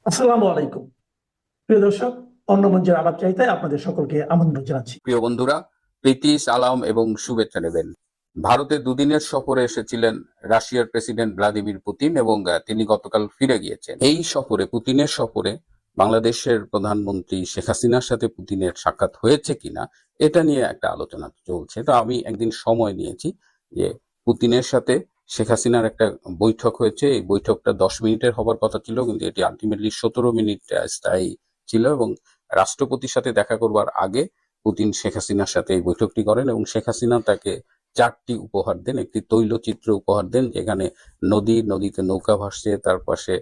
আসসালামু আলাইকুম। প্রিয় দর্শক, অন্য মঞ্চের আলাপচারিতায় আপনাদের সকলকে আমন্ত্রণ জানাচ্ছি। প্রিয় বন্ধুরা, প্রীতি, সালাম এবং শুভেচ্ছা নেবেন। ভারতে দুদিনের সফরে এসেছিলেন রাশিয়ার প্রেসিডেন্ট ভ্লাদিমির পুতিন এবং তিনি গতকাল ফিরে গিয়েছেন। এই সফরে, পুতিনের সফরে বাংলাদেশের প্রধানমন্ত্রী শেখ হাসিনার সাথে পুতিনের সাক্ষাৎ হয়েছে কিনা এটা নিয়ে একটা আলোচনা চলছে। তো আমি একদিন সময় নিয়েছি যে পুতিনের সাথে শেখ হাসিনার একটা বৈঠক হয়েছে। এই বৈঠকটা 10 মিনিটের হবার কথা ছিল, কিন্তু এটি আলটিমেটলি 17 মিনিট স্থায়ী ছিল এবং রাষ্ট্রপতির সাথে দেখা করবার আগে পুতিন শেখ হাসিনার সাথে এই বৈঠকটি করেন এবং শেখ হাসিনা তাকে 4টি উপহার দেন। একটি তৈলচিত্র উপহার দেন, যেখানে নদীতে নৌকা ভাসছে, তার পাশে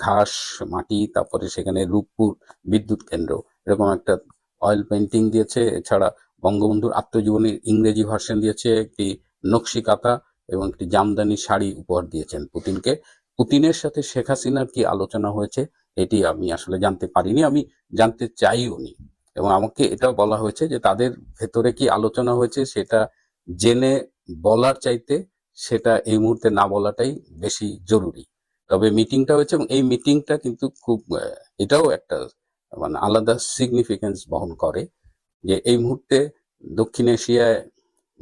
ঘাস, মাটি, তারপরে সেখানে রূপপুর বিদ্যুৎ কেন্দ্র, এরকম একটা অয়েল পেন্টিং দিয়েছে। এছাড়া বঙ্গবন্ধুর আত্মজীবনীর ইংরেজি ভার্সন দিয়েছে, একটি নকশি কাঁথা এবং একটি জামদানি শাড়ি উপহার দিয়েছেন পুতিনকে। পুতিনের সাথে শেখ হাসিনার কি আলোচনা হয়েছে এটি আমি আসলে জানতে পারিনি, আমি জানতে চাইও নি। এবং আমাকে এটাও বলা হয়েছে যে তাদের ভেতরে কি আলোচনা হয়েছে সেটা জেনে বলার চাইতে সেটা এই মুহূর্তে না বলাটাই বেশি জরুরি। তবে মিটিংটা হয়েছে এবং এই মিটিংটা কিন্তু খুব এটাও একটা মানে আলাদা সিগনিফিকেন্স বহন করে যে এই মুহূর্তে দক্ষিণ এশিয়ায়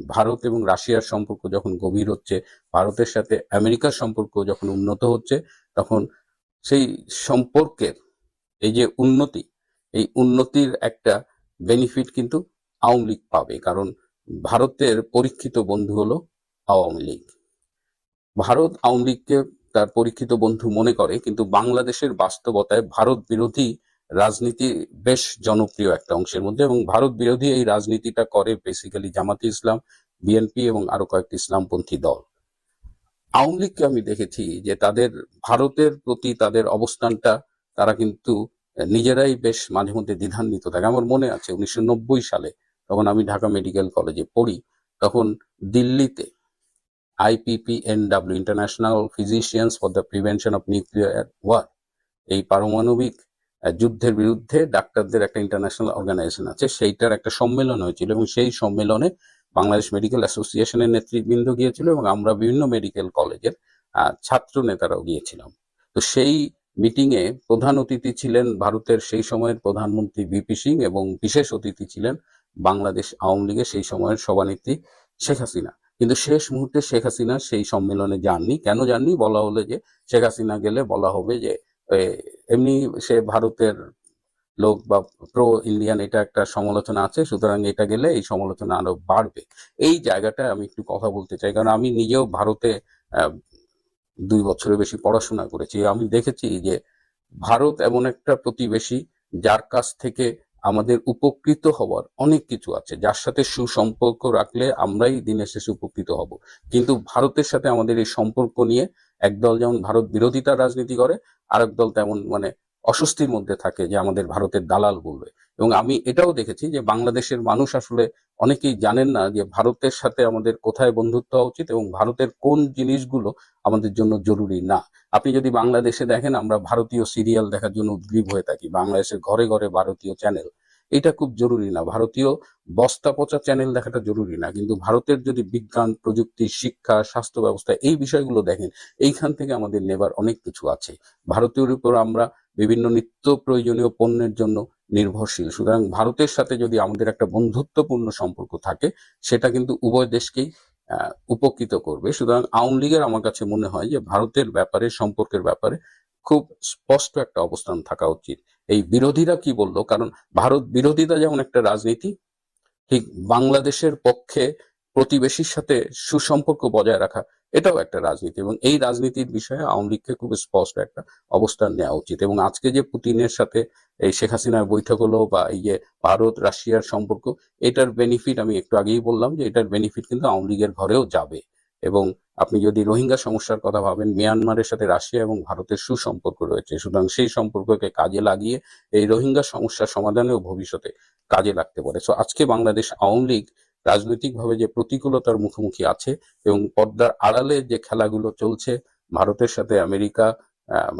ভারত এবং রাশিয়ার সম্পর্ক যখন গভীর হচ্ছে, ভারতের সাথে আমেরিকার সম্পর্ক যখন উন্নত হচ্ছে, তখন সেই সম্পর্কের এই যে উন্নতি, এই উন্নতির একটা বেনিফিট কিন্তু আওয়ামী লীগ পাবে। কারণ ভারতের পরীক্ষিত বন্ধু হলো আওয়ামী লীগ। ভারত আওয়ামী লীগকে তার পরীক্ষিত বন্ধু মনে করে, কিন্তু বাংলাদেশের বাস্তবতায় ভারত বিরোধী রাজনীতি বেশ জনপ্রিয় একটা অংশের মধ্যে, এবং ভারত বিরোধী এই রাজনীতিটা করে বেসিক্যালি জামাতে ইসলাম, বিএনপি এবং আরো কয়েকটি ইসলামপন্থী দল। আওয়ামী লীগকে আমি দেখেছি যে তাদের ভারতের প্রতি তাদের অবস্থানটা তারা কিন্তু নিজেরাই বেশ মাঝে মধ্যে দ্বিধান্বিত থাকে। আমার মনে আছে 1990 সালে, তখন আমি ঢাকা মেডিকেল কলেজে পড়ি, তখন দিল্লিতে IPPNW, international physicians for the prevention of nuclear war, এই পারমাণবিক যুদ্ধের বিরুদ্ধে ডাক্তারদের একটা ইন্টারন্যাশনাল অর্গানাইজেশন আছে, সেইটার একটা সম্মেলন হয়েছিল এবং সেই সম্মেলনে বাংলাদেশ মেডিকেল অ্যাসোসিয়েশনের নেতৃবৃন্দ গিয়েছিল এবং আমরা বিভিন্ন মেডিকেল কলেজের ছাত্র নেতারাও গিয়েছিলাম। তো সেই মিটিং এ প্রধান অতিথি ছিলেন ভারতের সেই সময়ের প্রধানমন্ত্রী ভিপি সিং এবং বিশেষ অতিথি ছিলেন বাংলাদেশ আওয়ামী লীগের সেই সময়ের সভানেত্রী শেখ হাসিনা। কিন্তু শেষ মুহূর্তে শেখ হাসিনা সেই সম্মেলনে যাননি। কেন যাননি? বলা হলো যে শেখ হাসিনা গেলে বলা হবে যে এমনি সে ভারতের লোক বা প্রো ইন্ডিয়ান, এটা একটা সমালোচনা আছে, সুতরাং এটা গেলে এই সমালোচনা আরো বাড়বে। এই জায়গাটা আমি একটু কথা বলতে চাই, কারণ আমি নিজেও ভারতে 2 বছরের বেশি পড়াশোনা করেছি। আমি দেখেছি যে ভারত এমন একটা প্রতিবেশী যার কাছ থেকে আমাদের উপকৃত হওয়ার অনেক কিছু আছে, যার সাথে সুসম্পর্ক রাখলে আমরাই দিনের শেষে উপকৃত হব। কিন্তু ভারতের সাথে আমাদের এই সম্পর্ক নিয়ে একদল যেমন ভারত বিরোধিতার রাজনীতি করে, আরেক দল তেমন মানে অস্বস্তির মধ্যে থাকে যে আমাদের ভারতের দালাল বলবে। এবং আমি এটাও দেখেছি যে বাংলাদেশের মানুষ আসলে অনেকেই জানেন না যে ভারতের সাথে আমাদের কোথায় বন্ধুত্ব হওয়া উচিত এবং ভারতের কোন জিনিসগুলো আমাদের জন্য জরুরি না। আপনি যদি বাংলাদেশে দেখেন, আমরা ভারতীয় সিরিয়াল দেখার জন্য উদ্গ্রীব হয়ে থাকি, বাংলাদেশের ঘরে ঘরে ভারতীয় চ্যানেল, এটা খুব জরুরি না। ভারতীয় বস্তা পচা চ্যানেল দেখাটা জরুরি না, কিন্তু ভারতের যদি বিজ্ঞান, প্রযুক্তি, শিক্ষা, স্বাস্থ্য ব্যবস্থা এই বিষয়গুলো দেখেন, এইখান থেকে আমাদের নেবার অনেক কিছু আছে। ভারতের উপর আমরা বিভিন্ন নিত্য প্রয়োজনীয় পণ্যের জন্য নির্ভরশীল। সুতরাং ভারতের সাথে যদি আমাদের একটা বন্ধুত্বপূর্ণ সম্পর্ক থাকে, সেটা কিন্তু উভয় দেশকেই উপকৃত করবে। সুতরাং আওয়ামী লীগের আমার কাছে মনে হয় যে ভারতের ব্যাপারে, সম্পর্কের ব্যাপারে খুব স্পষ্ট একটা অবস্থান থাকা উচিত। এই বিরোধীরা কি বললো, কারণ ভারত বিরোধিতা যেমন একটা রাজনীতি, ঠিক বাংলাদেশের পক্ষে প্রতিবেশীর সাথে সুসম্পর্ক বজায় রাখা এটাও একটা রাজনীতি, এবং এই রাজনীতির বিষয়ে আওয়ামী লীগকে খুব স্পষ্ট একটা অবস্থান নেওয়া উচিত। এবং আজকে যে পুতিনের সাথে এই শেখ হাসিনার বৈঠক হলো, বা এই যে ভারত রাশিয়ার সম্পর্ক, এটার বেনিফিট আমি একটু আগেই বললাম যে এটার বেনিফিট কিন্তু আওয়ামী লীগের ঘরেও যাবে। এবং আপনি যদি রোহিঙ্গা সমস্যার কথা ভাবেন, মিয়ানমারের সাথে রাশিয়া এবং ভারতের সুসম্পর্ক রয়েছে, সুতরাং সেই সম্পর্ককে কাজে লাগিয়ে এই রোহিঙ্গা সমস্যার সমাধানেও ভবিষ্যতে কাজে লাগতে পারে। সো আজকে বাংলাদেশ আওয়ামী লীগ রাজনৈতিকভাবে যে প্রতিকূলতার মুখোমুখি আছে এবং পর্দার আড়ালে যে খেলাগুলো চলছে, ভারতের সাথে আমেরিকা,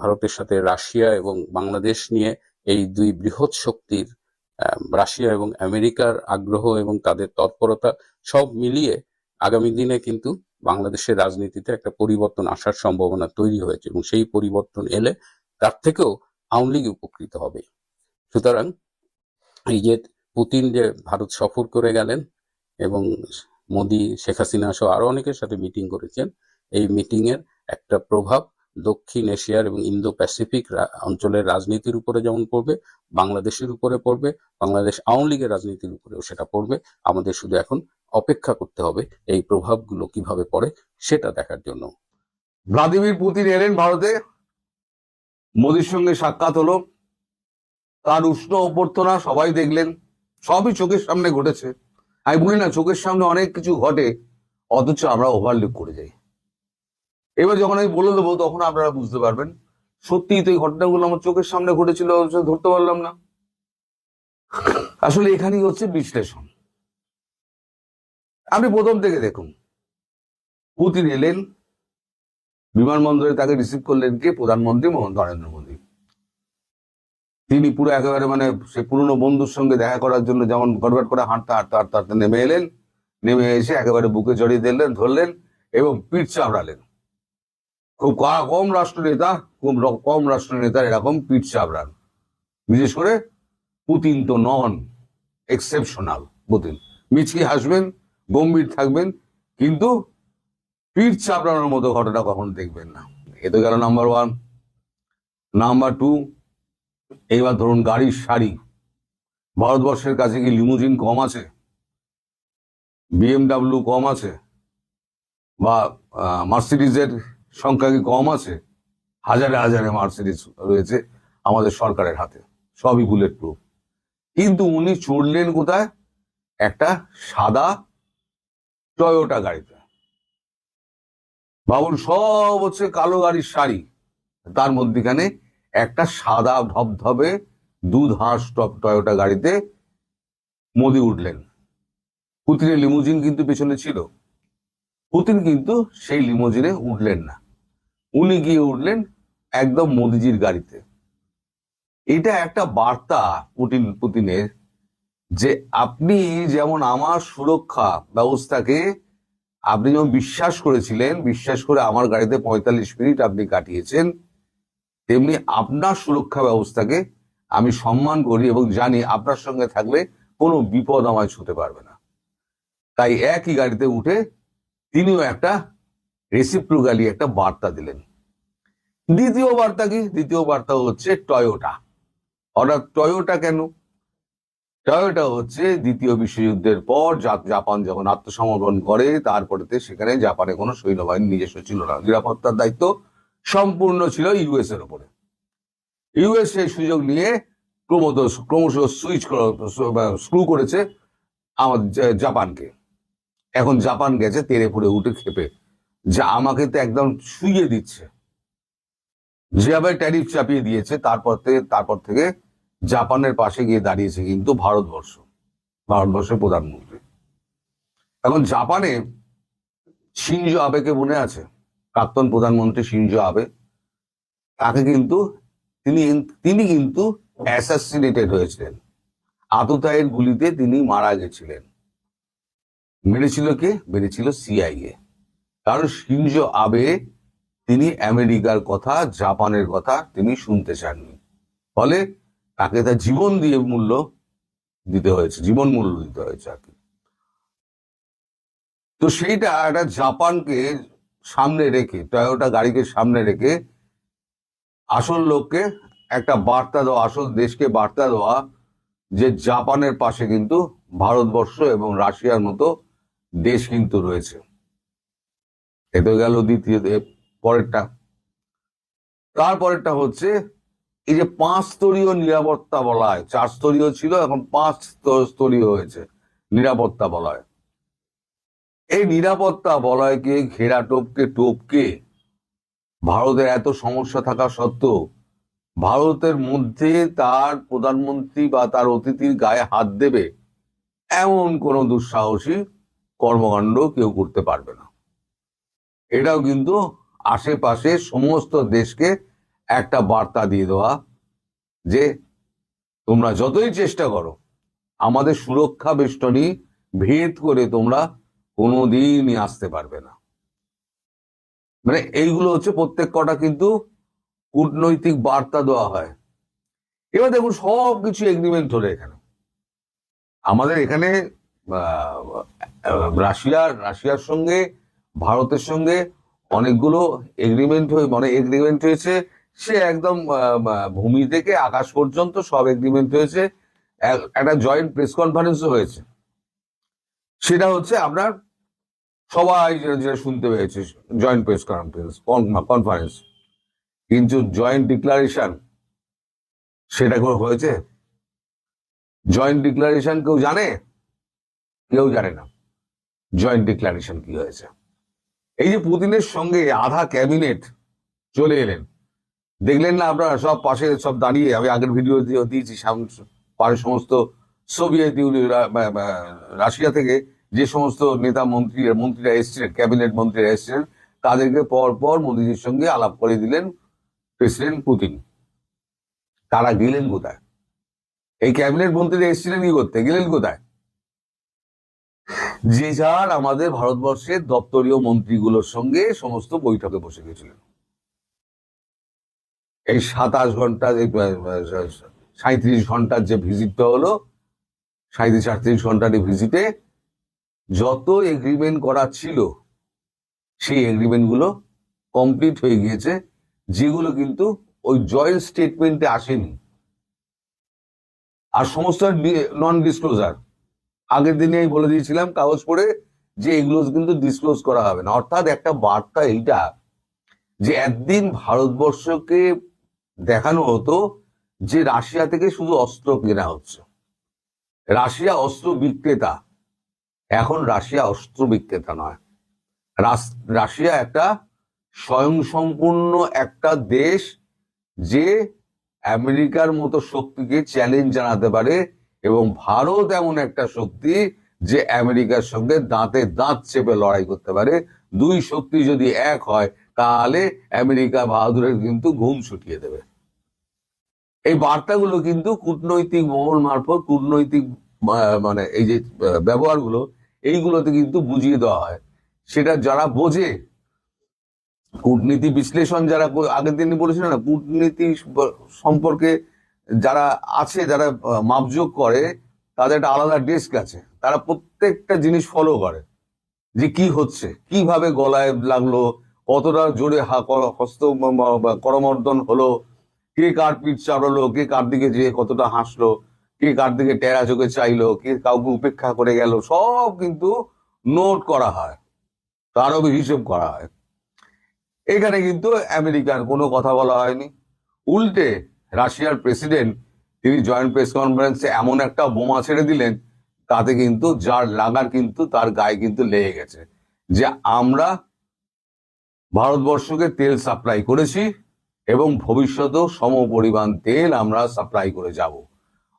ভারতের সাথে রাশিয়া এবং বাংলাদেশ নিয়ে এই দুই বৃহৎ শক্তির, রাশিয়া এবং আমেরিকার আগ্রহ এবং তাদের তৎপরতা, সব মিলিয়ে আগামী দিনে কিন্তু বাংলাদেশের রাজনীতিতে একটা পরিবর্তন আসার সম্ভাবনা তৈরি হয়েছে। এবং সেই পরিবর্তন এলে তার থেকেও আওয়ামী লীগ উপকৃত হবে। সুতরাং এই যে পুতিন যে ভারত সফর করে গেলেন এবং মোদি, শেখ হাসিনা সহ আরো অনেকের সাথে মিটিং করেছেন, এই মিটিং এর একটা প্রভাব দক্ষিণ এশিয়ার এবং ইন্দো প্যাসিফিক অঞ্চলের রাজনীতির উপরে যেমন পড়বে, বাংলাদেশের উপরে পড়বে, বাংলাদেশ আওয়ামী লীগের রাজনীতির উপরেও সেটা পড়বে। আমাদের শুধু এখন অপেক্ষা করতে হবে এই প্রভাবগুলো কিভাবে পড়ে সেটা দেখার জন্য। ভ্লাদিমির পুতিন এলেন ভারতে, মোদির সঙ্গে সাক্ষাৎ হলো, তার উষ্ণ অভ্যর্থনা সবাই দেখলেন, সবই চোখের সামনে ঘটেছে। আমি বলি না চোখের সামনে অনেক কিছু ঘটে, অথচ আমরা ওভারলুক করে যাই। এবার যখন আমি বলে দেবো তখন আপনারা বুঝতে পারবেন সত্যিই তো এই ঘটনাগুলো আমার চোখের সামনে ঘটেছিল, অথচ ধরতে পারলাম না। আসলে এখানেই হচ্ছে বিশ্লেষণ। আপনি প্রথম থেকে দেখুন, পুতিন এলেন, বিমানবন্দরে তাকে রিসিভ করলেন কে? প্রধানমন্ত্রী নরেন্দ্র মোদী। তিনি পুরো একেবারে মানে সে পুরনো বন্ধুর সঙ্গে দেখা করার জন্য যেমন গড়গড় করে হাঁটতে হাঁটতে হাঁটতে হাঁটতে নেমে এলেন, নেমে এসে একেবারে বুকে জড়িয়ে দিলেন, ধরলেন এবং পিঠ চাপড়ালেন। খুব কম রাষ্ট্রনেতা, খুব কম রাষ্ট্রনেতার এরকম পিঠ চাপড়ান, বিশেষ করে পুতিন তো নন, এক্সেপশনাল পুতিন। মিচকি হাসবেন, গম্ভীর থাকবেন, কিন্তু পিঠ চাপড়ানোর মতো ঘটনা কখনো দেখবেন না। এ তো গেল নাম্বার ওয়ান। নাম্বার টু, এইবার ধরুন গাড়ির সারি। ভারতবর্ষের কাছে কি লিমুজিন কম আছে? বিএমডাব্লিউ কম আছে? বা মার্সিডিজের সংখ্যা কি কম আছে? হাজারে হাজারে মার্সিডিজ রয়েছে আমাদের সরকারের হাতে, সবই বুলেট প্রুফ। কিন্তু উনি চড়লেন কোথায়? একটা সাদা টয়োটা গাড়িতে। ভাবুন, সব হচ্ছে কালো গাড়ির সারি, তার মধ্যখানে একটা সাদা ধবধবে দুধ হাঁস টয়োটা গাড়িতে মোদি উঠলেন। পুতিনের লিমুজিন কিন্তু পেছনে ছিল, পুতিন কিন্তু সেই লিমুজিনে উঠলেন না, উনি গিয়ে উঠলেন একদম মোদিজির গাড়িতে। এটা একটা বার্তা পুতিনের, যে আপনি যেমন আমার সুরক্ষা ব্যবস্থাকে আপনি যেমন বিশ্বাস করেছিলেন, বিশ্বাস করে আমার গাড়িতে 45 মিনিট আপনি কাটিয়েছেন, তেমনি আপনার সুরক্ষা ব্যবস্থাকে আমি সম্মান করি এবং জানি আপনার সঙ্গে থাকলে কোনো বিপদ আমায় ছুঁতে পারবে না। তাই একই গাড়িতে উঠে তিনিও একটা রেসিপ্রোকালি একটা বার্তা দিলেন। দ্বিতীয় বার্তা কি? দ্বিতীয় বার্তা হচ্ছে টয়োটা। অর্থাৎ টয়োটা কেন? টয়োটা হচ্ছে দ্বিতীয় বিশ্বযুদ্ধের পর জাপান যখন আত্মসমর্পণ করে, তারপরে সেখানে জাপানে কোনো সৈন্যবাহিনী নিজস্ব ছিল না, নিরাপত্তার দায়িত্ব সম্পূর্ণ ছিল ইউএস এর উপরে। ইউএস সেই সুযোগ নিয়ে ক্রমশ স্ক্রু করেছে আমাদের জাপানকে। এখন জাপান গেছে তেড়ে ফুড়ে উঠে খেপে, যা আমাকে তো একদম শুইয়ে দিচ্ছে। যেভাবে ট্যারিফ চাপিয়ে দিয়েছে, তারপর থেকে জাপানের পাশে গিয়ে দাঁড়িয়েছে কিন্তু ভারতবর্ষের প্রধানমন্ত্রী। এখন জাপানে শিনজো আবেকে মনে আছে? প্রাক্তন প্রধানমন্ত্রী শিনজো আবে, তাকে কিন্তু তিনি কিন্তু অ্যাসাসিনেটেড হয়েছিলেন, আততায়ীর গুলিতে তিনি মারা গেছিলেন। মেরেছিল কে? মেরেছিল সিআইএ। কারণ শিনজো আবে তিনি আমেরিকার কথা, জাপানের কথা তিনি শুনতে চাননি, ফলে তাকে তার জীবন মূল্য দিতে হয়েছে আর কি। তো সেইটা একটা জাপানকে সামনে রেখে, টয়োটা গাড়িকে সামনে রেখে আসল লোককে একটা বার্তা দেওয়া, আসল দেশকে বার্তা দেওয়া যে জাপানের পাশে কিন্তু ভারতবর্ষ এবং রাশিয়ার মতো দেশ কিন্তু রয়েছে। এটা গেল দ্বিতীয়। পরেরটা, তারপরেরটা হচ্ছে এই যে 5 স্তরীয় নিরাপত্তা বলয়, 4 স্তরীয় ছিল, এখন 5 স্তরীয় হয়েছে নিরাপত্তা বলয়। এই নিরাপত্তা বলয়কে ঘেরা টপকে ভারতের এত সমস্যা থাকা সত্ত্বেও ভারতের মধ্যে তার প্রধানমন্ত্রী বা তার অতিথির গায়ে হাত দেবে এমন কোন দুঃসাহসী কর্মকাণ্ড কেউ করতে পারবে না। এটাও কিন্তু আশেপাশে সমস্ত দেশকে একটা বার্তা দিয়ে দেওয়া যে তোমরা যতই চেষ্টা করো আমাদের সুরক্ষা বেষ্টনী ভেদ করে তোমরা কোনোদিনই আসতে পারবে না। মানে এইগুলো হচ্ছে প্রত্যেক কটা কিন্তু কূটনৈতিক বার্তা দেওয়া হয় এবার দেখুন সবকিছু এগ্রিমেন্ট হলো এখানে। আমাদের এখানে রাশিয়ার সঙ্গে ভারতের সঙ্গে অনেকগুলো এগ্রিমেন্ট হয়েছে। সে একদম ভূমি থেকে আকাশ পর্যন্ত সব এগ্রিমেন্ট হয়েছে। একটা জয়েন্ট প্রেস কনফারেন্সও হয়েছে। সেটা হচ্ছে আপনার সবাই যেটা শুনতে পেয়েছে, জয়েন্ট প্রেস কনফারেন্স। কিন্তু জয়েন্ট ডিক্লারেশন সেটা কোনো হয়েছে? জয়েন্ট ডিক্লারেশন কেউ জানে? কেউ জানে না জয়েন্ট ডিক্লারেশন কি হয়েছে। এই যে পুতিনের সঙ্গে আধা ক্যাবিনেট চলে এলেন, দেখলেন না আপনারা? সব পাশে সব দাঁড়িয়ে, আমি আগের ভিডিও দিয়েছি, পাশে সমস্ত সোভিয়েত ইউনিয়ন, রাশিয়া থেকে যে সমস্ত নেতা মন্ত্রীরা এসেছিলেন, ক্যাবিনেট মন্ত্রীরা এসেছিলেন, তাদেরকে পর পর মোদীজির সঙ্গে আলাপ করে দিলেন প্রেসিডেন্ট পুতিন। তারা গেলেন কোথায়? এই ক্যাবিনেট মন্ত্রীরা এসেছিলেন কি করতে, গেলেন কোথায়? যে যার আমাদের ভারতবর্ষের দপ্তরীয় মন্ত্রীগুলোর সঙ্গে সমস্ত বৈঠকে বসে গেছিলেন। এই 27 ঘন্টা, 37 ঘন্টার যে ভিজিটটা হলো, 37-38 ঘন্টার এই ভিজিটে যত এগ্রিমেন্ট করা ছিল সেই এগ্রিমেন্ট গুলো কমপ্লিট হয়ে গিয়েছে, যেগুলো কিন্তু ওই জয়েন্ট স্টেটমেন্টে আসেনি। আর সমস্ত নন ডিসক্লোজার, আগের দিনে আমি বলে দিয়েছিলাম কাগজ পড়ে যে এগুলো কিন্তু ডিসক্লোজ করা হবে না। অর্থাৎ একটা বার্তা এইটা যে একদিন ভারতবর্ষকে দেখানো হতো যে রাশিয়া থেকে শুধু অস্ত্র কেনা হচ্ছে, রাশিয়া অস্ত্র বিক্রেতা। এখন রাশিয়া অস্ত্র বিক্রেতা নয়, রাশিয়া একটা স্বয়ংসম্পূর্ণ একটা দেশ, যে আমেরিকার মতো শক্তিকে চ্যালেঞ্জ জানাতে পারে। এবং ভারত এমন একটা শক্তি যে আমেরিকার সঙ্গে দাঁতে দাঁত চেপে লড়াই করতে পারে। দুই শক্তি যদি এক হয়, তাহলে আমেরিকা বাহাদুরের কিন্তু ঘুম ছুটিয়ে দেবে। এই বার্তাগুলো কিন্তু কূটনৈতিক মহল মারফত, কূটনৈতিক মানে এই যে ব্যবহারগুলো, এইগুলোতে কিন্তু বুঝিয়ে দেওয়া হয়। সেটা যারা বোঝে, কূটনীতি বিশ্লেষণ যারা, আগের দিনই বলেছিলেন না, কূটনীতি সম্পর্কে যারা আছে, যারা মাপজোক করে, তাদের একটা আলাদা ডেস্ক আছে। তারা প্রত্যেকটা জিনিস ফলো করে যে কি হচ্ছে, কিভাবে গলায় লাগলো, কতটা জোরে হস্ত করমর্দন হলো, কে কার পিঠ চাড়লো, কে কার দিকে যেয়ে কতটা হাসলো, কে কার দিকে টেরা চোখে চাইলো, কে কাউকে উপেক্ষা করে গেল, সব কিন্তু নোট করা হয়, তারও হিসেব করা হয়। এখানে কিন্তু আমেরিকার কোনো কথা বলা হয়নি। উল্টে রাশিয়ার প্রেসিডেন্ট তিনি জয়েন্ট প্রেস কনফারেন্সে এমন একটা বোমা ছেড়ে দিলেন, তাতে কিন্তু যার লাগার কিন্তু তার গায়ে কিন্তু লেগে গেছে, যে আমরা ভারতবর্ষকে তেল সাপ্লাই করেছি এবং ভবিষ্যতেও সমপরিমাণ তেল আমরা সাপ্লাই করে যাব।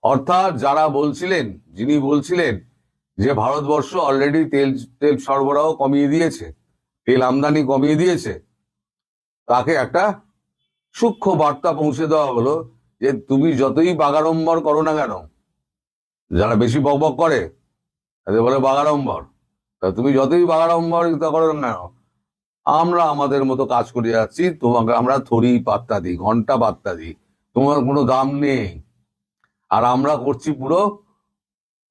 অর্থাৎ যারা বলছিলেন, যিনি বলছিলেন যে ভারতবর্ষ অলরেডি তেল সরবরাহ কমিয়ে দিয়েছে, তেল আমদানি কমিয়ে দিয়েছে, তাকে একটা সূক্ষ্ম বার্তা পৌঁছে দেওয়া হলো যে তুমি যতই বাগাড়ম্বর করো না কেন, যারা বেশি বকবক করে তাদের বলে বাগাড়ম্বর, তা তুমি যতই বাগাড়ম্বর করো না কেন, আমরা আমাদের মতো কাজ করে যাচ্ছি, তোমাকে আমরা থরি পাত্তা দিই, ঘন্টা পাত্তা দিই, তোমার কোনো দাম নেই। আর আমরা করছি পুরো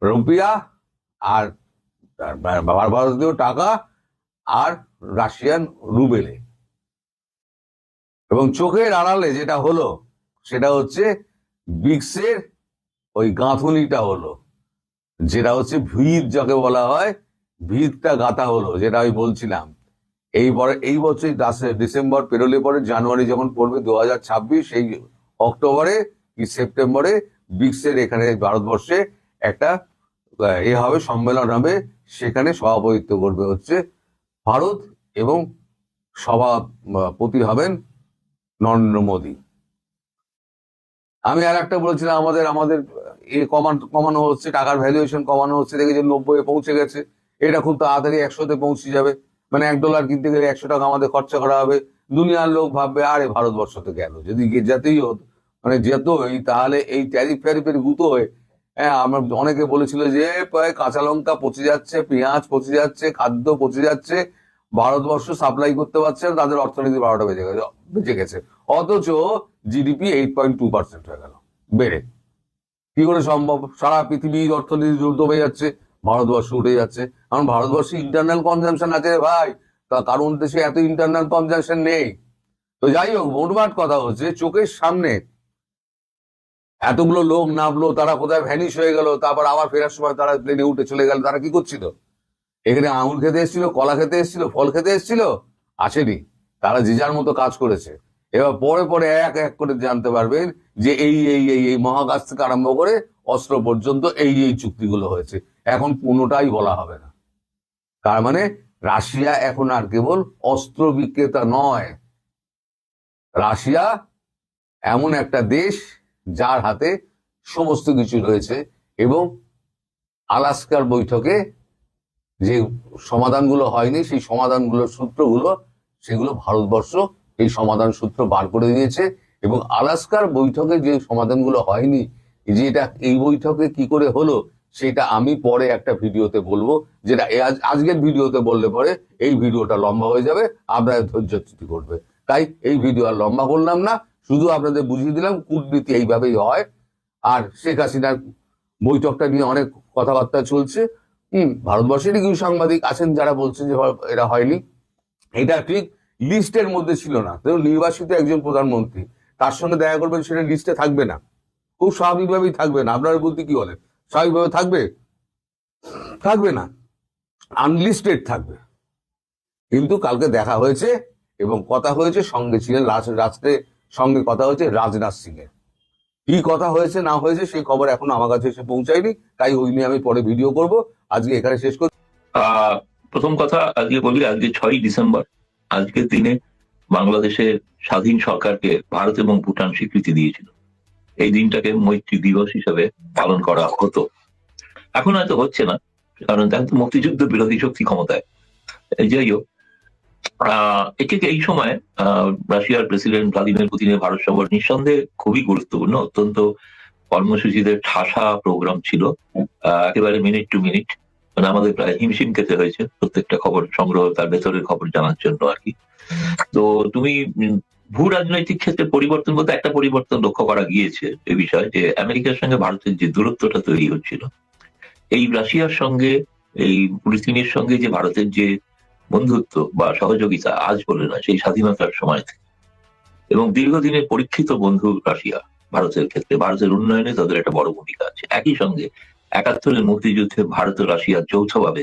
রুপিয়া আর ভারতীয় টাকা আর রাশিয়ান রুবেলে। এবং চোখের আড়ালে যেটা হলো সেটা হচ্ছে ব্রিক্সের ওই গাঁথনিটা হলো, যেটা হচ্ছে ভিত যাকে বলা হয়, ভিতটা গাঁথা হলো, যেটা আমি বলছিলাম। এই বছর ডিসেম্বর পেরোলে পরে জানুয়ারি যখন পড়বে 2026, এই অক্টোবরে কি সেপ্টেম্বরে ব্রিক্সের এখানে ভারতবর্ষে একটা হবে, সম্মেলন হবে। সেখানে সভাপতিত্ব করবে হচ্ছে ভারত এবং সভাপতি হবেন নরেন্দ্র মোদী। আমি আর একটা বলেছিলাম, আমাদের কমানো হচ্ছে, টাকার ভ্যালুয়েশন কমানো হচ্ছে, দেখে যে 90 পৌঁছে গেছে। এটা খুব তাড়াতাড়ি 100-তে পৌঁছে যাবে, মানে $1 কিনতে গেলে 100 টাকা আমাদের খরচা করা হবে। দুনিয়ার লোক ভাববে আরে ভারতবর্ষ তো গেল, যদি যেতেই হতো, মানে যেতই, তাহলে এই ট্যারিফের গুঁতো হয়ে, হ্যাঁ, আমরা অনেকে বলেছিল যে কাঁচা লঙ্কা পচে যাচ্ছে, পেঁয়াজ পচে যাচ্ছে, খাদ্য পচে যাচ্ছে, ভারতবর্ষ সাপ্লাই করতে পারছে না, তাদের অর্থনীতি 12টা বেজে গেছে। অথচ জিডিপি 8.2% হয়ে গেল। বেড়ে। কি করে সম্ভব? সারা পৃথিবীর অর্থনীতি দ্রুত হয়ে যাচ্ছে, ভারতবর্ষ উঠে যাচ্ছে। কারণ ভারতবর্ষে ইন্টারনাল কনজাম্পশন আছে রে ভাই, কারণ দেশে এত ইন্টারনাল কনজাম্পশন নেই। তো যাই হোক, মোটমাট কথা হচ্ছে চোখের সামনে এতগুলো লোক নামলো, তারা কোথায় ভ্যানিশ হয়ে গেল, তারপর আবার ফেরার সময় তারা প্লেনে উঠে চলে গেল। তারা কি করছিল? এখানে আঙুর খেতে এসেছিল, কলা খেতে এসেছিল, ফল খেতে এসেছিল? আসেনি। তারা যে যার মতো কাজ করেছে। এবার পরে পরে এক এক করে জানতে পারবেন যে এই এই এই এই মহাকাশ থেকে আরম্ভ করে অস্ত্র পর্যন্ত এই এই চুক্তিগুলো হয়েছে। এখন কোনোটাই বলা হবে না। তার মানে রাশিয়া এখন আর কেবল অস্ত্র বিক্রেতা নয়, রাশিয়া এমন একটা দেশ যার হাতে সমস্ত কিছু রয়েছে। এবং আলাস্কার বৈঠকে যে সমাধানগুলো হয়নি, সেই সমাধানগুলোর সূত্রগুলো, সেগুলো ভারতবর্ষ এই সমাধান সূত্র বার করে দিয়েছে। এবং আলাস্কার বৈঠকে যে সমাধানগুলো হয়নি, যে এটা এই বৈঠকে কি করে হলো, সেটা আমি পরে একটা ভিডিওতে বলবো, যেটা আজকের ভিডিওতে বললে পরে এই ভিডিওটা লম্বা হয়ে যাবে, আপনাদের ধৈর্যচ্যুতি করবে। তাই এই ভিডিও আর লম্বা করলাম না, শুধু আপনাদের বুঝিয়ে দিলাম কূটনীতি এইভাবেই হয়। আর শেখ হাসিনার বৈঠকটা নিয়ে অনেক কথাবার্তা চলছে। ভারতবর্ষেরই কিছু সাংবাদিক আছেন যারা বলছেন যে এটা হয়নি। এটা ঠিক লিস্টের মধ্যে ছিল না। নির্বাচিত একজন প্রধানমন্ত্রী, তার সঙ্গে দেখা করবেন, সেটা লিস্টে থাকবে না, খুব স্বাভাবিকভাবেই থাকবে না। আপনার বলতে কি বলেন? স্বাভাবিকভাবে থাকবে না, আনলিস্টেড থাকবে। কিন্তু কালকে দেখা হয়েছে এবং কথা হয়েছে, সঙ্গে ছিলেন রাষ্ট্রের সঙ্গে কথা হয়েছে রাজনাথ সিং এর। কি কথা হয়েছে না হয়েছে সেই খবর এখন আমার কাছে এসে পৌঁছায়নি, তাই ওই নিয়ে আমি পরে ভিডিও করব। আজকে এখানে শেষ করছি। প্রথম কথা আজকে বলি, আজকে 6ই ডিসেম্বর। আজকের দিনে বাংলাদেশের স্বাধীন সরকারকে ভারত এবং ভুটান স্বীকৃতি দিয়েছিল। এই দিনটাকে মৈত্রী দিবস হিসেবে পালন করা হতো। এখন হয়তো হচ্ছে না, কারণ দেখেন তো মুক্তিযুদ্ধ বিরোধী শক্তি ক্ষমতায়। যাই হোক, এই সময় রাশিয়ার প্রেসিডেন্ট ভ্লাদিমির পুতিনের ভারত সফর নিঃসন্দেহে খুবই গুরুত্বপূর্ণ। অত্যন্ত কর্মসূচিতে ঠাসা প্রোগ্রাম ছিল, একেবারে মিনিট টু মিনিট। মানে আমাদের প্রায় হিমশিম খেতে হয়েছে প্রত্যেকটা খবর সংগ্রহ, তার ভেতরের খবর জানার জন্য আর কি। তো তুমি ভূ রাজনৈতিক ক্ষেত্রে পরিবর্তন বলতে একটা পরিবর্তন লক্ষ্য করা গিয়েছে এই বিষয়ে, যে আমেরিকার সঙ্গে ভারতের যে দূরত্বটা তৈরি হচ্ছিল, এই রাশিয়ার সঙ্গে, এই পুতিনের সঙ্গে যে ভারতের যে বন্ধুত্ব বা সহযোগিতা আজ বলে না, সেই স্বাধীনতার সময় থেকে, এবং দীর্ঘদিনের পরীক্ষিত বন্ধু রাশিয়া ভারতের ক্ষেত্রে, ভারতের উন্নয়নে তাদের একটা বড় ভূমিকা আছে। একই সঙ্গে 71-এর মুক্তিযুদ্ধে ভারত ও রাশিয়া যৌথভাবে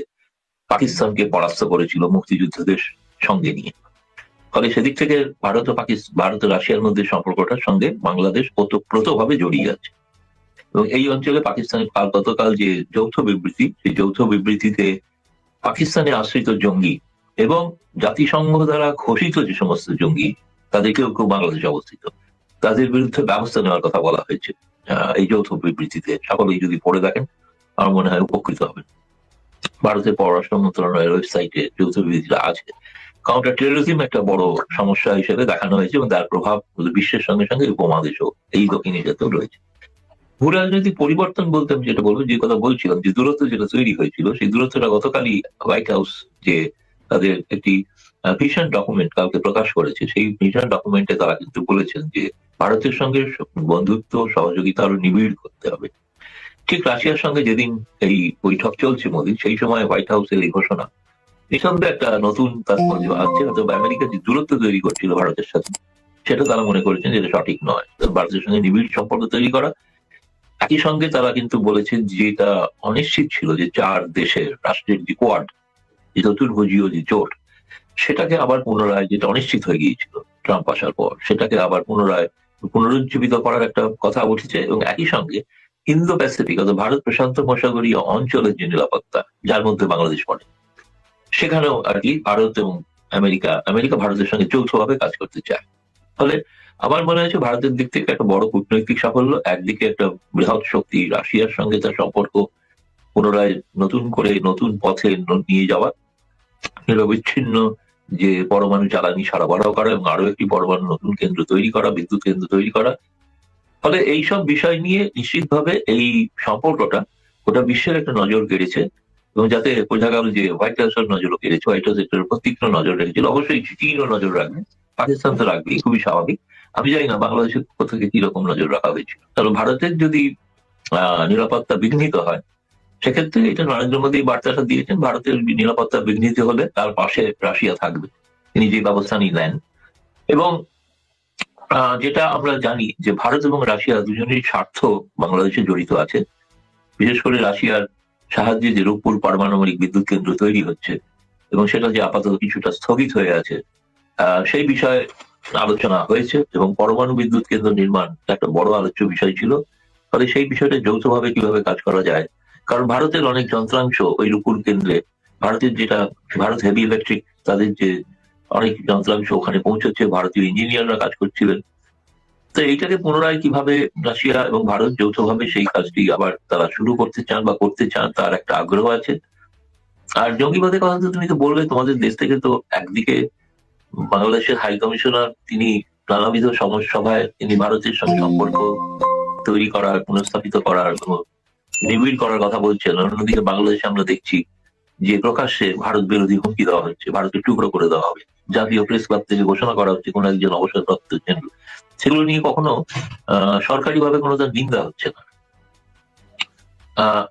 পাকিস্তানকে পরাস্ত করেছিল মুক্তিযুদ্ধদের সঙ্গে নিয়ে। ফলে সেদিক থেকে ভারত ও রাশিয়ার মধ্যে সম্পর্কটার সঙ্গে বাংলাদেশ ওতপ্রোতভাবে জড়িয়ে আছে। এবং এই অঞ্চলে পাকিস্তানের গতকাল যে যৌথ বিবৃতি, সেই যৌথ বিবৃতিতে পাকিস্তানে আশ্রিত জঙ্গি এবং জাতিসংঘ দ্বারা ঘোষিত যে সমস্ত জঙ্গি, তাদের কেউ কেউ বাংলাদেশে অবস্থিত, তাদের বিরুদ্ধে ব্যবস্থা নেওয়ার কথা বলা হয়েছে এই যৌথ বিবৃতিতে। সকলেই যদি পড়ে দেখেন, আমার মনে হয় উপকৃত হবেন। ভারতের পররাষ্ট্র মন্ত্রণালয়ের ওয়েবসাইটে যৌথ বিবৃতিটা আছে। কাউন্টার টেরোরিজম একটা বড় সমস্যা হিসেবে দেখানো হয়েছে এবং তার প্রভাব বিশ্বের সঙ্গে সঙ্গে উপমহাদেশও, এই দক্ষিণ এশিয়াতেও রয়েছে। ভূ রাজনৈতিক পরিবর্তন বলতে আমি যেটা বলবো, যে কথা বলছিলাম, যে দূরত্ব যেটা তৈরি হয়েছিল, সেই দূরত্বটা গতকালই হোয়াইট হাউস যে তাদের একটি ভিশন ডকুমেন্ট কালকে প্রকাশ করেছে, সেই ভিশন ডকুমেন্টে তারা কিন্তু বলেছেন যে ভারতের সঙ্গে বন্ধুত্ব সহযোগিতা আরো নিবিড় করতে হবে। ঠিক রাশিয়ার সঙ্গে যেদিন এই বৈঠক চলছে মোদী, সেই সময় হোয়াইট হাউসের এই ঘোষণা নিঃসন্দেহে একটা নতুন তাৎপর্য আছে। তবে আমেরিকা যে দূরত্ব তৈরি করছিল ভারতের সাথে, সেটা তারা মনে করেছেন যেটা সঠিক নয়। ভারতের সঙ্গে নিবিড় সম্পর্ক তৈরি করা, একই সঙ্গে তারা কিন্তু বলেছেন যেটা অনিশ্চিত ছিল, যে 4 দেশের রাষ্ট্রের যে কোয়াড, যে চতুর্ভুজীয় যে জোট, সেটাকে আবার পুনরায়, যেটা অনিশ্চিত হয়ে গিয়েছিল ট্রাম্প আসার পর, সেটাকে আবার পুনরুজ্জীবিত করার একটা কথা উঠেছে। এবং একই সঙ্গে ইন্দো প্যাসিফিক অর্থাৎ ভারত প্রশান্ত মহাসাগরীয় অঞ্চলের যে নিরাপত্তা, যার মধ্যে বাংলাদেশ পড়ে, সেখানেও আর কি ভারত এবং আমেরিকা ভারতের সঙ্গে যৌথভাবে কাজ করতে চায়। ফলে আমার মনে হয়েছে ভারতের দিক থেকে একটা বড় কূটনৈতিক সাফল্য। একদিকে একটা বৃহৎ শক্তি রাশিয়ার সঙ্গে তার সম্পর্ক পুনরায় নতুন করে নতুন পথে নিয়ে যাওয়া, নিরবিচ্ছিন্ন যে পরমাণু জ্বালানি সরবরাহ করা এবং আরো একটি পরমাণু নতুন কেন্দ্র তৈরি করা, বিদ্যুৎ কেন্দ্র তৈরি করা। ফলে এইসব বিষয় নিয়ে নিশ্চিতভাবে এই সম্পর্কটা গোটা বিশ্বের একটা নজর কেড়েছে। এবং যাতে বোঝা গেল যে হোয়াইট হাউসের নজরও কেড়েছে, হোয়াইট হাউস এটার উপর তীক্ষ্ণ নজর রেখেছিল। অবশ্যই চীনও নজর রাখবে, পাকিস্তান তো রাখবেই, খুবই স্বাভাবিক। আমি জানি না বাংলাদেশের পক্ষ থেকে কিরকম নজর রাখা হয়েছিল। কারণ ভারতের যদি নিরাপত্তা বিঘ্নিত হয়, সেক্ষেত্রে এটা নরেন্দ্র মোদী বার্তাটা দিয়েছেন, ভারতের নিরাপত্তা বিঘ্নিত হলে তার পাশে রাশিয়া থাকবে, তিনি যে ব্যবস্থা নিলেন। এবং যেটা আমরা জানি যে ভারত এবং রাশিয়া দুজনেরই স্বার্থ বাংলাদেশে জড়িত আছে। বিশেষ করে রাশিয়ার সাহায্যে যে রূপপুর পারমাণবিক বিদ্যুৎ কেন্দ্র তৈরি হচ্ছে এবং সেটা যে আপাতত কিছুটা স্থগিত হয়ে আছে, সেই বিষয়ে আলোচনা হয়েছে এবং পরমাণু বিদ্যুৎ কেন্দ্র নির্মাণ একটা বড় আলোচ্য বিষয় ছিল। ফলে সেই বিষয়টা যৌথভাবে কিভাবে কাজ করা যায়, কারণ ভারতের অনেক যন্ত্রাংশ ওই রূপপুর কেন্দ্রে, ভারতের যেটা ভারত হেভি ইলেকট্রিক, তাদের যে অনেক যন্ত্রাংশ ওখানে পৌঁছচ্ছে, ভারতীয় ইঞ্জিনিয়াররা কাজ করছিলেন। তো এইটাকে পুনরায় কিভাবে রাশিয়া এবং ভারত যৌথভাবে সেই কাজটি আবার তারা শুরু করতে চান বা করতে চান, তার একটা আগ্রহ আছে। আর জঙ্গিবাদের কথা তো তুমি তো বলবে, তোমাদের দেশ থেকে তো একদিকে বাংলাদেশের হাই কমিশনার, তিনি নানাবিধ সভায় তিনি ভারতের সঙ্গে সম্পর্ক তৈরি করার, পুনঃস্থাপিত করার, নিবিড় করার কথা বলছেন। অন্যদিকে বাংলাদেশে আমরা দেখছি যে প্রকাশ্যে ভারত বিরোধী হুমকি দেওয়া হচ্ছে, ভারতের টুকরো করে দেওয়া হবে, জাতীয় প্রেস ক্লাব থেকে ঘোষণা করা হচ্ছে কোন একজন অবসরপ্রাপ্ত জেনারেল, সেগুলো নিয়ে কখনো সরকারিভাবে কোনো তার নিন্দা হচ্ছে না।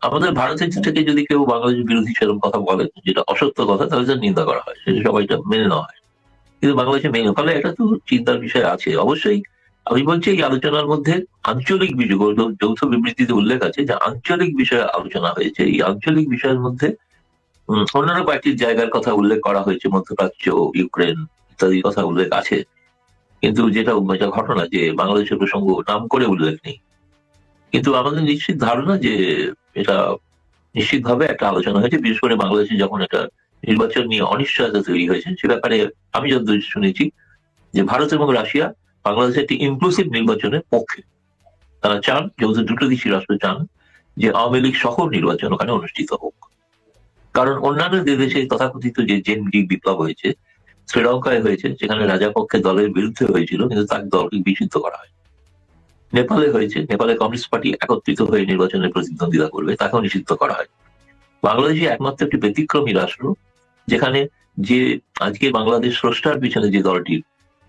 আমাদের ভারতের থেকে যদি কেউ বাংলাদেশ বিরোধী সেরকম কথা বলে, যেটা অসত্য কথা, তাহলে তার নিন্দা করা হয়, সেটা সবাইটা মেনে নেওয়া হয়। কিন্তু বাংলাদেশে মেনে, ফলে এটা তো চিন্তার বিষয় আছে অবশ্যই। আমি বলছি এই আলোচনার মধ্যে আঞ্চলিক বিষয়, যৌথ বিবৃতিতে উল্লেখ আছে যে আঞ্চলিক বিষয়ে আলোচনা হয়েছে। এই আঞ্চলিক বিষয়ের মধ্যে অন্যান্য কয়েকটি জায়গার কথা উল্লেখ করা হয়েছে, মধ্যপ্রাচ্য, ইউক্রেন ইত্যাদির কথা উল্লেখ আছে, কিন্তু যেটা ঘটনা যে বাংলাদেশের প্রসঙ্গ নাম করে উল্লেখ নেই। কিন্তু আমাদের নিশ্চিত ধারণা যে এটা নিশ্চিতভাবে একটা আলোচনা হয়েছে, বিশেষ করে বাংলাদেশে যখন একটা নির্বাচন নিয়ে অনিশ্চয়তা তৈরি হয়েছে, সে ব্যাপারে আমি যতদূর শুনেছি যে ভারত এবং রাশিয়া বাংলাদেশে একটি ইনক্লুসিভ নির্বাচনের পক্ষে। তারা চান, যেহেতু দুটো দেশই রাষ্ট্র চান, যে আওয়ামী লীগ সহ নির্বাচন ওখানে অনুষ্ঠিত হোক। কারণ অন্যান্য দেশে তথাকথিত যে জেনজি বিপ্লব হয়েছে, শ্রীলঙ্কায় হয়েছে, যেখানে রাজাপক্ষের দলের বিরুদ্ধে হয়েছিল কিন্তু তার দলকে বিচিত করা হয়। নেপালে হয়েছে, নেপালে কমিউনিস্ট পার্টি একত্রিত হয়ে নির্বাচনে প্রতিদ্বন্দ্বিতা করবে, তাকেও নিষিদ্ধ করা হয়। বাংলাদেশে একমাত্র একটি ব্যতিক্রমী রাষ্ট্র যেখানে যে আজকে বাংলাদেশ স্রষ্টার পিছনে যে দলটির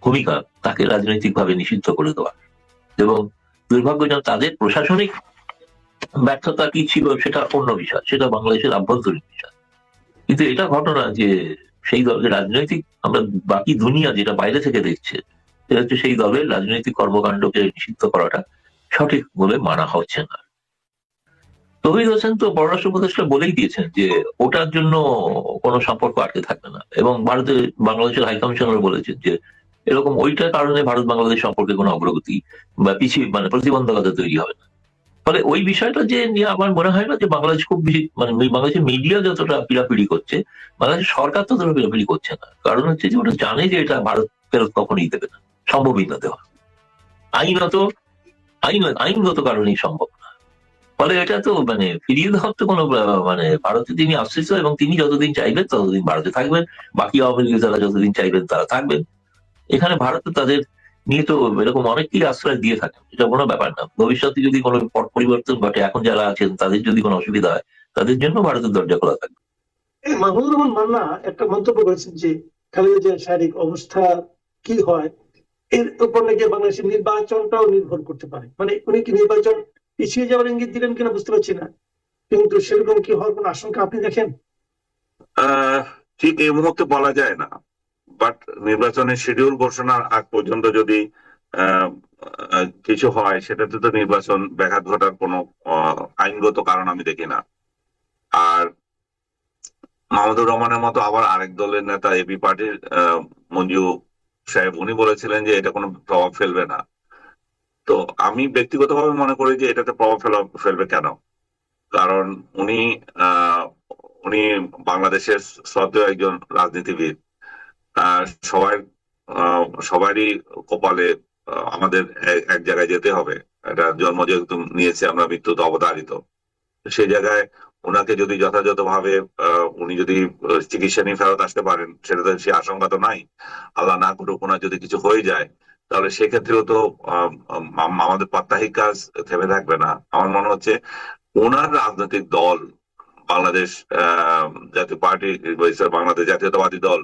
ভূমিকা, তাকে রাজনৈতিকভাবে নিষিদ্ধ করে দেওয়া। এবং দুর্ভাগ্যজনক তাদের প্রশাসনিক ব্যর্থতা কি ছিল সেটা অন্য বিষয়, সেটা বাংলাদেশের আভ্যন্তরীণ বিষয়। কিন্তু এটা ঘটনা যে সেই দলের রাজনৈতিক, আমরা বাকি দুনিয়া যেটা বাইরে থেকে দেখছে, সেটা হচ্ছে সেই দলের রাজনৈতিক কর্মকাণ্ডকে নিষিদ্ধ করাটা সঠিক বলে মানা হচ্ছে না। তৌহিদ হোসেন তো পররাষ্ট্র উপদেষ্টা বলেই দিয়েছেন যে ওটার জন্য কোনো সম্পর্ক আটকে থাকবে না, এবং ভারতের বাংলাদেশের হাই কমিশনার বলেছেন যে এরকম ওইটার কারণে ভারত বাংলাদেশ সম্পর্কে কোনো অগ্রগতি বা পিছিয়ে প্রতিবন্ধকতা তৈরি হবে না। ফলে ওই বিষয়টা যে নিয়ে আমার মনে হয় না যে বাংলাদেশ খুব বেশি, বাংলাদেশের মিডিয়া যতটা পিড়াপিড়ি করছে, বাংলাদেশের সরকার ততটা পিড়াপিড়ি করছে না। কারণ হচ্ছে যে ওটা জানে যে এটা ভারত ফেরত কখনোই দেবে না, সম্ভবই না দেওয়া, আইনগত কারণেই সম্ভব না। ফলে এটা তো ফিরিয়ে দেওয়ার তো কোনো ভারতে তিনি আসছে এবং তিনি যতদিন চাইবেন ততদিন ভারতে থাকবেন, বাকি আওয়ামী লীগ যারা যতদিন চাইবেন তারা থাকবেন। এখানে ভারত তাদের নিয়ে তো এরকম অনেককেই আশ্রয় দিয়ে থাকেন, এটা কোনো ব্যাপার না। ভবিষ্যতে যদি কোনো পট পরিবর্তন ঘটে, এখন যারা আছেন তাদের যদি কোনো অসুবিধা হয়, তাদের জন্য ভারতের দরজা খোলা থাকবে। মাহমুদুর রহমান মান্না একটা মন্তব্য করেছেন যে খালেদা জিয়ার শারীরিক অবস্থা কি হয় এর উপর নাকি বাংলাদেশের নির্বাচনটাও নির্ভর করতে পারে। উনি কি নির্বাচন পিছিয়ে যাওয়ার ইঙ্গিত দিলেন কিনা বুঝতে পারছি না, কিন্তু সেরকম কি হওয়ার কোন আশঙ্কা আপনি দেখেন? ঠিক এই মুহূর্তে বলা যায় না, বাট নির্বাচনের শিডিউল ঘোষণার আগ পর্যন্ত যদি কিছু হয়, সেটাতে তো নির্বাচন ব্যাঘাত ঘটার কোনো আইনগত কারণ আমি দেখি না। আর মাহমুদুর রহমানের মতো আবার আরেক দলের নেতা এবি পার্টির মঞ্জু সাহেব, উনি বলেছিলেন যে এটা কোনো প্রভাব ফেলবে না। তো আমি ব্যক্তিগতভাবে মনে করি যে এটাতে প্রভাব ফেলবে কেন, কারণ উনি বাংলাদেশের শ্রদ্ধেয় একজন রাজনীতিবিদ। সবারই কপালে আমাদের এক জায়গায় যেতে হবে, এটা জন্ম যেহেতু নিয়েছে আমরা, মৃত্যু তো অবধারিত। সেই জায়গায় ওনাকে যদি যথাযথভাবে উনি যদি চিকিৎসা নিয়ে ফেরত আসতে পারেন, সেটা তো সে আশঙ্কা তো নাই। আল্লাহ না করুক ওনার যদি কিছু হয়ে যায়, তাহলে সেক্ষেত্রেও তো আমাদের প্রাত্যহিক কাজ থেমে থাকবে না। আমার মনে হচ্ছে ওনার রাজনৈতিক দল, বাংলাদেশ জাতীয় পার্টি, বাংলাদেশ জাতীয়তাবাদী দল,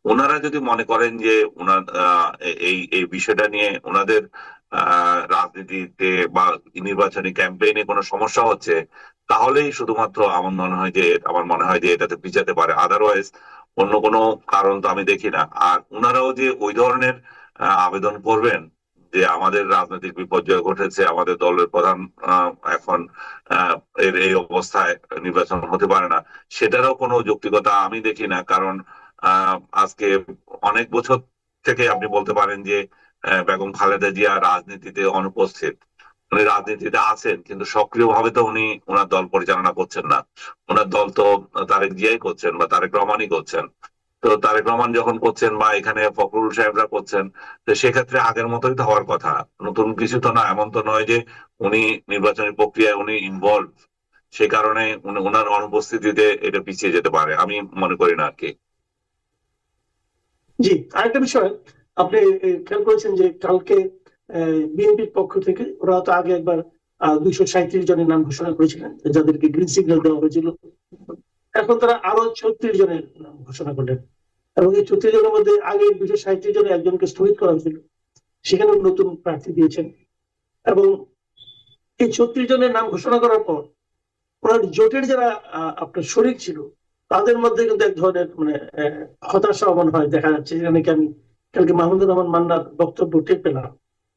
ওনারা যদি মনে করেন যে ওনার এই এই বিষয়টা নিয়ে ওনাদের রাজনীতিতে বা নির্বাচনী ক্যাম্পেইনে কোনো সমস্যা হচ্ছে, তাহলেই শুধুমাত্র আমার মনে হয় যে এটাতে পিছাতে পারে। আদারওয়াইজ অন্য কোনো কারণ তো আমি দেখি না। আর ওনারাও যে ওই ধরনের আবেদন করবেন যে আমাদের রাজনৈতিক বিপর্যয় ঘটেছে, আমাদের দলের প্রধান এখন এর এই অবস্থায় নির্বাচন হতে পারে না, সেটারও কোনো যৌক্তিকতা আমি দেখি না। কারণ আজকে অনেক বছর থেকে আপনি বলতে পারেন যে বেগম খালেদা জিয়া রাজনীতিতে অনুপস্থিত। উনি রাজনীতিতে আছেন কিন্তু সক্রিয়ভাবে তো উনি ওনার দল পরিচালনা করছেন না। ওনার দল তো তারেক জিয়াই করছেন বা তারেক রহমানই করছেন। তো তারেক রহমান যখন করছেন বা এখানে ফখরুল সাহেবরা করছেন, তো সেক্ষেত্রে আগের মতোই তো হওয়ার কথা, নতুন কিছু তো না। এমন তো নয় যে উনি নির্বাচনী প্রক্রিয়ায় উনি ইনভলভ, সে কারণে ওনার অনুপস্থিতিতে এটা পিছিয়ে যেতে পারে, আমি মনে করি না আর কি। জি, আরেকটা বিষয়, আপনি খেয়াল করেছেন যে কালকে বিএনপির পক্ষ থেকে ওরা তো আগে একবার 237 জনের নাম ঘোষণা করেছিলেন, যাদেরকে গ্রিন সিগন্যাল দেওয়া হয়েছিল। এখন তারা আরো 36 জনের নাম ঘোষণা করলেন, এবং এই 36 জনের মধ্যে আগে 237 জনে একজনকে স্থগিত করা হয়েছিল, সেখানে নতুন প্রার্থী দিয়েছেন। এবং এই 36 জনের নাম ঘোষণা করার পর ওনার জোটের যারা আপনার শরিক ছিল, তাদের মধ্যে কিন্তু এক ধরনের মানে হতাশা মনে হয় দেখা যাচ্ছে। যেখানে কি আমি কালকে মাহমুদুর রহমান মান্নার বক্তব্য টের পেলাম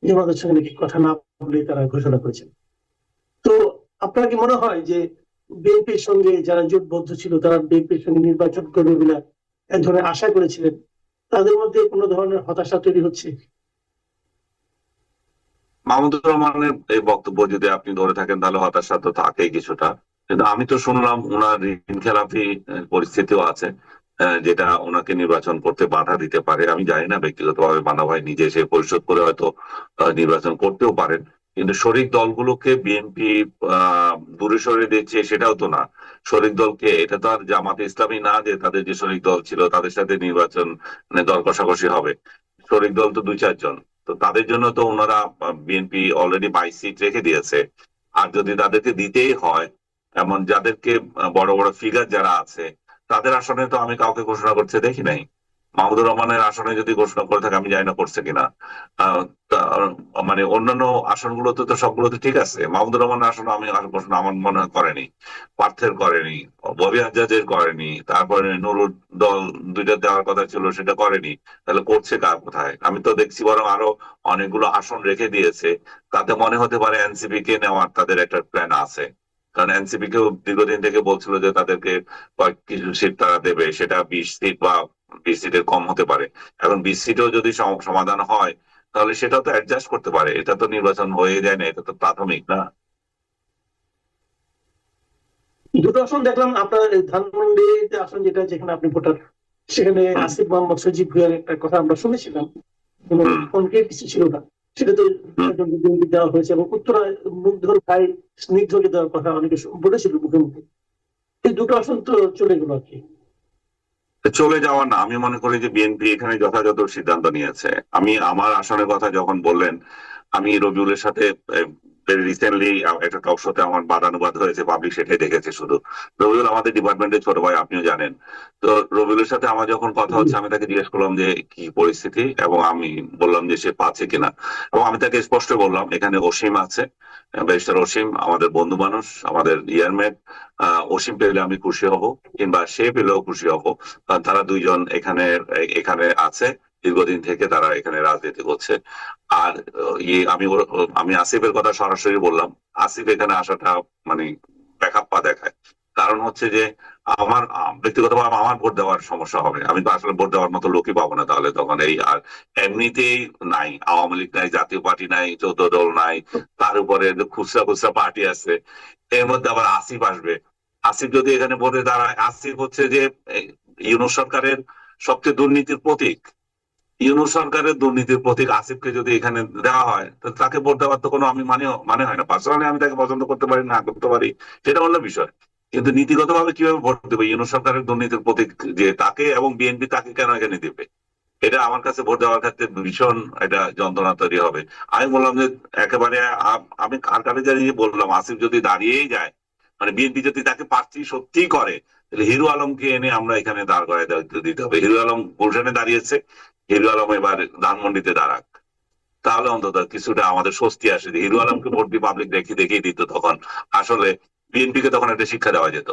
যে আমাদের সঙ্গে নাকি কথা না বলে তারা ঘোষণা করেছেন। তো আপনার কি মনে হয় যে বিএনপির সঙ্গে যারা জোটবদ্ধ ছিল, তারা বিএনপির সঙ্গে নির্বাচন করবে বলে এক ধরনের আশা করেছিলেন, তাদের মধ্যে কোনো ধরনের হতাশা তৈরি হচ্ছে? মাহমুদুর রহমানের এই বক্তব্য যদি আপনি ধরে থাকেন তাহলে হতাশা তো থাকেই কিছুটা। কিন্তু আমি তো শুনলাম ওনার ঋণ খেলাপি পরিস্থিতিও আছে, যেটা ওনাকে নির্বাচন করতে বাধা দিতে পারে। আমি জানি না ব্যক্তিগতভাবে মান্না ভাই নিজে সে পরিশোধ করে হয়তো নির্বাচন করতেও পারেন। কিন্তু শরিক দলগুলোকে বিএনপি দূরে সরিয়ে দিচ্ছে সেটাও তো না। শরিক দলকে, এটা তো আর জামাতে ইসলামী না যে তাদের যে শরিক দল ছিল তাদের সাথে নির্বাচন মানে দর কষাকষি হবে। শরিক দল তো 2-4 জন। তো তাদের জন্য তো ওনারা বিএনপি অলরেডি 22 সিট রেখে দিয়েছে। আর যদি তাদেরকে দিতেই হয়, এমন যাদেরকে বড় বড় ফিগার যারা আছে, তাদের আসনে তো আমি কাউকে ঘোষণা করতে দেখি নাই। মাহমুদুর রহমানের আসনে যদি ঘোষণা করে থাকে, আমি জানি না করছে কিনা। মানে অন্যান্য আসনগুলোতে তো সবগুলোতে ঠিক আছে, মাহমুদুর রহমানের আসনে আমি ঘোষণা আমার মনে হয় করেনি। পার্থের করেনি, ববি আজাদের করেনি, তারপরে নুরুর দল 2টা দেওয়ার কথা ছিল সেটা করেনি। তাহলে করছে কার কোথায়? আমি তো দেখছি বরং আরো অনেকগুলো আসন রেখে দিয়েছে। তাতে মনে হতে পারে এনসিপি কে নেওয়ার তাদের একটা প্ল্যান আছে। কারণ এনসিপি কেও দীর্ঘদিন থেকে বলছিল যে তাদেরকে কিছু সিট তারা দেবে, সেটা 20 সিট বা 20 সিটের কম হতে পারে। এখন 20 সিটেও যদি সমাধান হয়, তাহলে সেটাও তো অ্যাডজাস্ট করতে পারে। এটা তো নির্বাচন হয়ে যায় না, এটা তো প্রাথমিক না। দুটো আসন দেখলাম আপনার, এই ধানমন্ডিতে আসন যেটা, যেখানে আপনি ভোটার, সেখানে হুম, আসিফ মোহাম্মদ সজীব ভুঁইয়ার একটা কথা আমরা শুনেছিলাম, কোনো হুম, কনক্রিট কিছু ছিল না। সেটা তো হুম। একজনকে বিএনপি দেওয়া হয়েছে, এবং উত্তরায় মুগ্ধর ভাই স্নিগ্ধকে দেওয়ার কথা অনেকে বলেছিল মুখে মুখে। এই দুটো আসন তো চলে গেল আর কি। চলে যাওয়া না, আমি মনে করি যে বিএনপি এখানে যথাযথ সিদ্ধান্ত নিয়েছে। আমি আমার আসনের কথা যখন বললেন, আমি রবিউলের সাথে রিসেন্টলি একটা টক শোতে আমার বাদানুবাদ হয়েছে, পাবলিক সেটাই দেখেছে শুধু। রবিউল আমাদের ডিপার্টমেন্টের ছোট ভাই, আপনিও জানেন। তো রবিউলের সাথে আমার যখন কথা হচ্ছে, আমি তাকে জিজ্ঞেস করলাম যে কি পরিস্থিতি, এবং আমি বললাম যে সে পাচ্ছে কিনা। এবং আমি তাকে স্পষ্ট বললাম এখানে অসীম আছে, ব্যারিস্টার অসীম আমাদের বন্ধু মানুষ, আমাদের ইয়ারমেট। অসীম পেলে আমি খুশি হব, কিংবা সে পেলেও খুশি হব। কারণ তারা 2জন এখানে এখানে আছে, দীর্ঘদিন থেকে তারা এখানে রাজনীতি করছে। আর আমি আসিফের কথা সরাসরি বললাম। আসিফ এখানে আসাটা মানে বেখাপ্পা দেখায়। কারণ হচ্ছে যে আমার ব্যক্তিগতভাবে আমার ভোট দেওয়ার সমস্যা হবে। আমি তো আসলে ভোট দেওয়ার মতো লোকই পাবো না তাহলে তখন। এই আর এমনিতেই নাই, আওয়ামী লীগ নাই, জাতীয় পার্টি নাই, 14 দল নাই, তার উপরে খুচরা খুচরা পার্টি আছে। এর মধ্যে আবার আসিফ আসবে। আসিফ যদি এখানে ভোটে দাঁড়ায়, আসিফ হচ্ছে যে ইউনূস সরকারের সবচেয়ে দুর্নীতির প্রতীক। ইউনূস সরকারের দুর্নীতির প্রতীক আসিফকে যদি এখানে দেওয়া হয়, তো তাকে ভোট দেওয়ার তো কোনো আমি মানে হয় না। পার্সোনালি আমি তাকে পছন্দ করতে পারি না করতে পারি, সেটা অন্য বিষয়। কিন্তু নীতিগতভাবে কিভাবে ভোট দেবে ইউনূস সরকারের দুর্নীতির প্রতীক যে তাকে, এবং বিএনপি তাকে কেন এখানে দেবে? এটা আমার কাছে ভোট দেওয়ার ক্ষেত্রে ভীষণ এটা যন্ত্রণা তৈরি হবে। আমি বললাম যে একেবারে আমি কার কাছে জানিয়ে বললাম, আসিফ যদি দাঁড়িয়েই যায়, মানে বিএনপি যদি তাকে প্রার্থী সত্যিই করে তাহলে হিরো আলমকে এনে আমরা এখানে দাঁড় করায় দিতে হবে। হিরো আলম গুলশানে দাঁড়িয়েছে, হিরো আলম এবার ধানমন্ডিতে দাঁড়াক, তাহলে অন্তত কিছুটা আমাদের স্বস্তি আসে যে হিরো আলমকে ভোট পাবলিক দেখিয়ে দিত, তখন আসলে বিএনপি কে তখন একটা শিক্ষা দেওয়া যেত।